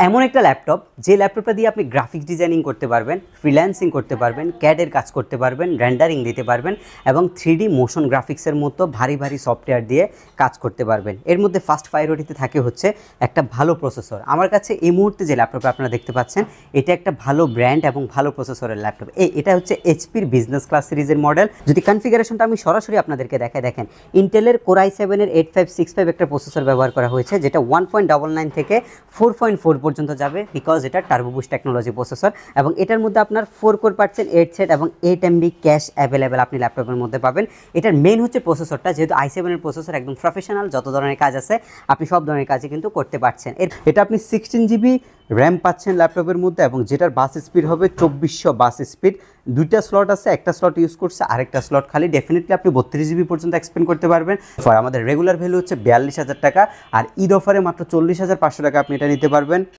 এমন একটা ল্যাপটপ যে ল্যাপটপটা দিয়ে আপনি গ্রাফিক্স ডিজাইনিং করতে পারবেন, ফ্রিল্যান্সিং করতে পারবেন, ক্যাডের কাজ করতে পারবেন, রেন্ডারিং দিতে পারবেন এবং 3D মোশন গ্রাফিক্সের মতো ভারী ভারী সফটওয়্যার দিয়ে কাজ করতে পারবেন। এর মধ্যে ফার্স্ট প্রায়োরিটিতে থাকে হচ্ছে একটা ভালো প্রসেসর। আমার কাছে এই মুহূর্তে যে ল্যাপটপ আপনারা দেখতে পাচ্ছেন এটা একটা ভালো ব্র্যান্ড এবং ভালো প্রসেসরের ল্যাপটপ। এটা হচ্ছে এইচপির বিজনেস ক্লাস সিরিজের মডেল। যদি কনফিগারেশনটা আমি সরাসরি আপনাদেরকে দেখেন, ইন্টেলের Core i7-এর 8565 একটা প্রসেসর ব্যবহার করা হয়েছে, যেটা 1.99 থেকে 4.4 পর্যন্ত যাবে, বিকজ এটা টার্বো বুস্ট টেকনোলজি প্রসেসর। এবং এটার মধ্যে আপনার 4 কোর পাচ্ছেন, 8 সেট এবং 8 MB ক্যাশ অ্যাভেলেবেল আপনি ল্যাপটপের মধ্যে পাবেন। এটার মেইন হচ্ছে প্রসেসরটা, যেহেতু i7-এর প্রসেসর একদম প্রফেশনাল, যত ধরনের কাজ আছে আপনি সব ধরনের কাজই কিন্তু করতে পারছেন। এটা আপনি 16 GB র্যাম পাচ্ছেন ল্যাপটপের মধ্যে, এবং যেটার বাস স্পিড হবে 2400 বাস স্পিড। দুইটা স্লট আছে, একটা স্লট ইউজ করছে, আরেকটা স্লট খালি। ডেফিনেটলি আপনি 32 GB পর্যন্ত এক্সপেন্ড করতে পারবেন। আমাদের রেগুলার ভ্যালু হচ্ছে 42,000 টাকা, আর ঈদ অফারে মাত্র 40,500 টাকা আপনি এটা নিতে পারবেন।